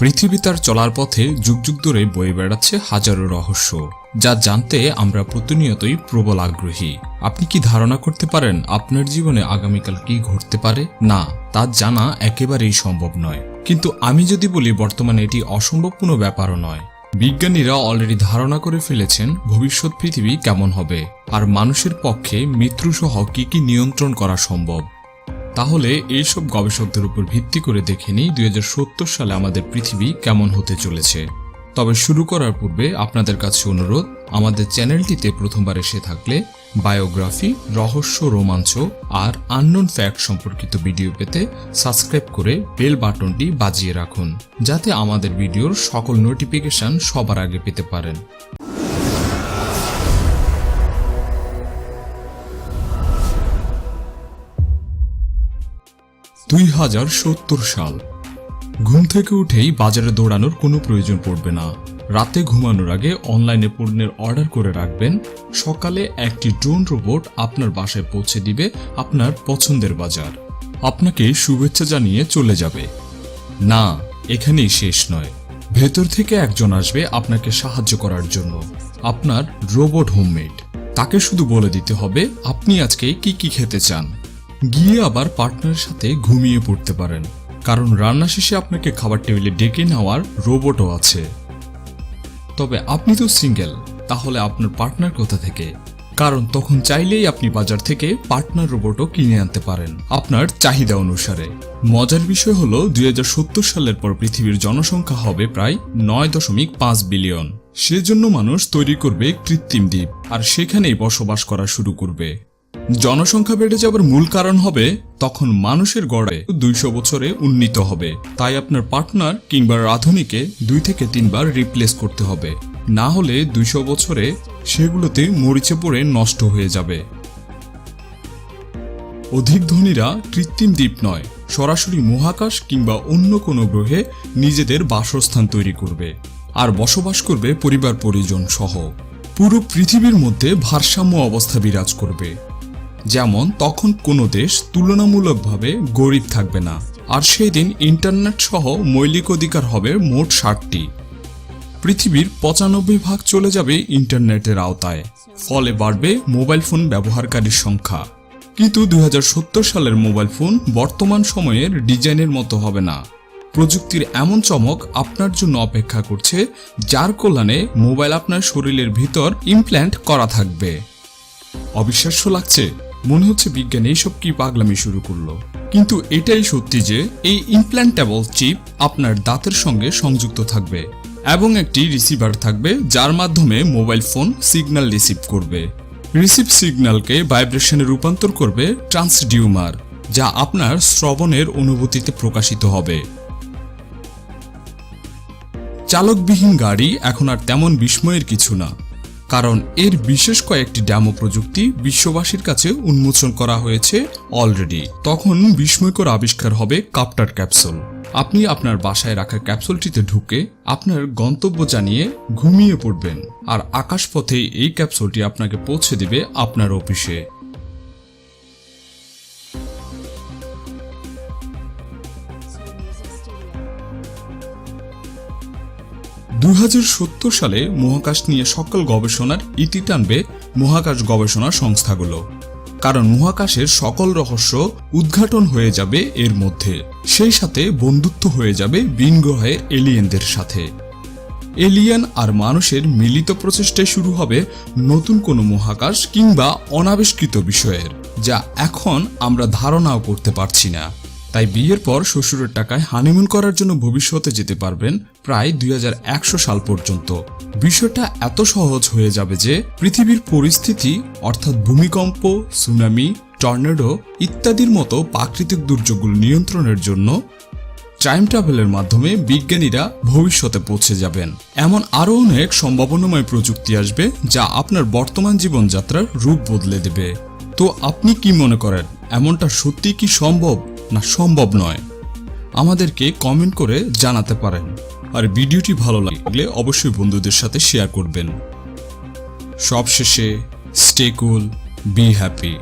পৃথিবী তার চলার পথে যুগ যুগ ধরে বয়ে বেড়াচ্ছে হাজারো রহস্য, যা জানতে আমরা প্রতিনিয়তই প্রবল আগ্রহী। আপনি কি ধারণা করতে পারেন আপনার জীবনে আগামীকাল কি ঘটতে পারে? না, তা জানা একেবারেই সম্ভব নয়। কিন্তু আমি যদি বলি বর্তমানে এটি অসম্ভব কোনো ব্যাপারও নয়। বিজ্ঞানীরা অলরেডি ধারণা করে ফেলেছেন ভবিষ্যৎ পৃথিবী কেমন হবে, আর মানুষের পক্ষে মৃত্যুসহ কি কি নিয়ন্ত্রণ করা সম্ভব। তাহলে এইসব গবেষকদের উপর ভিত্তি করে দেখে নিই 2070 সালে আমাদের পৃথিবী কেমন হতে চলেছে। তবে শুরু করার পূর্বে আপনাদের কাছে অনুরোধ, আমাদের চ্যানেলটিতে প্রথমবার এসে থাকলে বায়োগ্রাফি, রহস্য, রোমাঞ্চ আর আননোন ফ্যাক্ট সম্পর্কিত ভিডিও পেতে সাবস্ক্রাইব করে বেল বাটনটি বাজিয়ে রাখুন, যাতে আমাদের ভিডিওর সকল নোটিফিকেশন সবার আগে পেতে পারেন। 2070 সাল। ঘুম থেকে উঠেই বাজারে দৌড়ানোর কোনো প্রয়োজন পড়বে না। রাতে ঘুমানোর আগে অনলাইনে পণ্যের অর্ডার করে রাখবেন। সকালে একটি ড্রোন রোবট আপনার বাসায় পৌঁছে দিবে আপনার পছন্দের বাজার। আপনাকে শুভেচ্ছা জানিয়ে চলে যাবে। না, এখানেই শেষ নয়। ভেতর থেকে একজন আসবে আপনাকে সাহায্য করার জন্য, আপনার রোবট হোমমেড। তাকে শুধু বলে দিতে হবে আপনি আজকে কি কি খেতে চান। গিয়ে আবার পার্টনারের সাথে ঘুমিয়ে পড়তে পারেন, কারণ রান্না শেষে আপনাকে খাবার টেবিলে ডেকে নেওয়ার রোবটও আছে। তবে আপনি তো সিঙ্গেল, তাহলে আপনার পার্টনার কোথা থেকে? কারণ তখন চাইলেই আপনি বাজার থেকে পার্টনার রোবটও কিনে আনতে পারেন আপনার চাহিদা অনুসারে। মজার বিষয় হলো 2070 সালের পর পৃথিবীর জনসংখ্যা হবে প্রায় 9.5 বিলিয়ন। সেজন্য মানুষ তৈরি করবে কৃত্রিম দ্বীপ, আর সেখানেই বসবাস করা শুরু করবে। জনসংখ্যা বেড়ে যাবার মূল কারণ হবে তখন মানুষের গড়ে 200 বছরে উন্নীত হবে। তাই আপনার পার্টনার কিংবা রাঁধুনিকে 2 থেকে 3 বার রিপ্লেস করতে হবে, না হলে 200 বছরে সেগুলোতে মরিচে পড়ে নষ্ট হয়ে যাবে। অধিক ধনীরা কৃত্রিম দ্বীপ নয়, সরাসরি মহাকাশ কিংবা অন্য কোনো গ্রহে নিজেদের বাসস্থান তৈরি করবে, আর বসবাস করবে পরিবার পরিজন সহ। পুরো পৃথিবীর মধ্যে ভারসাম্য অবস্থা বিরাজ করবে। যেমন তখন কোনো দেশ তুলনামূলকভাবে গরিব থাকবে না, আর সেই দিন ইন্টারনেট সহ মৌলিক অধিকার হবে মোট 60টি। পৃথিবীর 95% চলে যাবে ইন্টারনেটের আওতায়, ফলে বাড়বে মোবাইল ফোন ব্যবহারকারীর সংখ্যা। কিন্তু 2070 সালের মোবাইল ফোন বর্তমান সময়ের ডিজাইনের মতো হবে না। প্রযুক্তির এমন চমক আপনার জন্য অপেক্ষা করছে, যার কল্যাণে মোবাইল আপনার শরীরের ভিতর ইমপ্ল্যান্ট করা থাকবে। অবিশ্বাস্য লাগছে? মনে হচ্ছে বিজ্ঞান এইসব কি পাগলামি শুরু করলো। কিন্তু এটাই সত্যি যে এই ইমপ্ল্যান্টেবল চিপ আপনার দাঁতের সঙ্গে সংযুক্ত থাকবে, এবং একটি রিসিভার থাকবে যার মাধ্যমে মোবাইল ফোন সিগন্যাল রিসিভ করবে। রিসিভ সিগন্যালকে ভাইব্রেশনে রূপান্তর করবে ট্রান্সডিউমার, যা আপনার শ্রবণের অনুভূতিতে প্রকাশিত হবে। চালকবিহীন গাড়ি এখন আর তেমন বিস্ময়ের কিছু না, কারণ এর বিশেষ কয়েকটি ডেমো প্রযুক্তি বিশ্ববাসীর কাছে উন্মোচন করা হয়েছে অলরেডি। তখন বিস্ময়কর আবিষ্কার হবে কাপ্টার ক্যাপসুল। আপনি আপনার বাসায় রাখা ক্যাপসুলটিতে ঢুকে আপনার গন্তব্য জানিয়ে ঘুমিয়ে পড়বেন, আর আকাশপথেই এই ক্যাপসুলটি আপনাকে পৌঁছে দিবে আপনার অফিসে। 2070 সালে মহাকাশ নিয়ে সকল গবেষণার ইতি টানবে মহাকাশ গবেষণা সংস্থাগুলো, কারণ মহাকাশের সকল রহস্য উদ্ঘাটন হয়ে যাবে এর মধ্যে। সেই সাথে বন্ধুত্ব হয়ে যাবে ভিন গ্রহের এলিয়েনদের সাথে। এলিয়েন আর মানুষের মিলিত প্রচেষ্টায় শুরু হবে নতুন কোনো মহাকাশ কিংবা অনাবিষ্কৃত বিষয়ের, যা এখন আমরা ধারণাও করতে পারছি না। তাই বিয়ের পর শ্বশুরের টাকায় হানিমুন করার জন্য ভবিষ্যতে যেতে পারবেন প্রায় 2100 সাল পর্যন্ত। বিষয়টা এত সহজ হয়ে যাবে যে পৃথিবীর পরিস্থিতি, অর্থাৎ ভূমিকম্প, সুনামি, টর্নেডো ইত্যাদির মতো প্রাকৃতিক দুর্যোগগুলো নিয়ন্ত্রণের জন্য টাইম ট্রাভেলের মাধ্যমে বিজ্ঞানীরা ভবিষ্যতে পৌঁছে যাবেন। এমন আরও অনেক সম্ভাবনাময় প্রযুক্তি আসবে, যা আপনার বর্তমান জীবনযাত্রার রূপ বদলে দেবে। তো আপনি কি মনে করেন, এমনটা সত্যি কি সম্ভব, না সম্ভব নয়? আমাদেরকে কমেন্ট করে জানাতে পারেন। আর ভিডিওটি ভালো লাগলে অবশ্যই বন্ধুদের সাথে শেয়ার করবেন। সবশেষে স্টে কুল, বি হ্যাপি।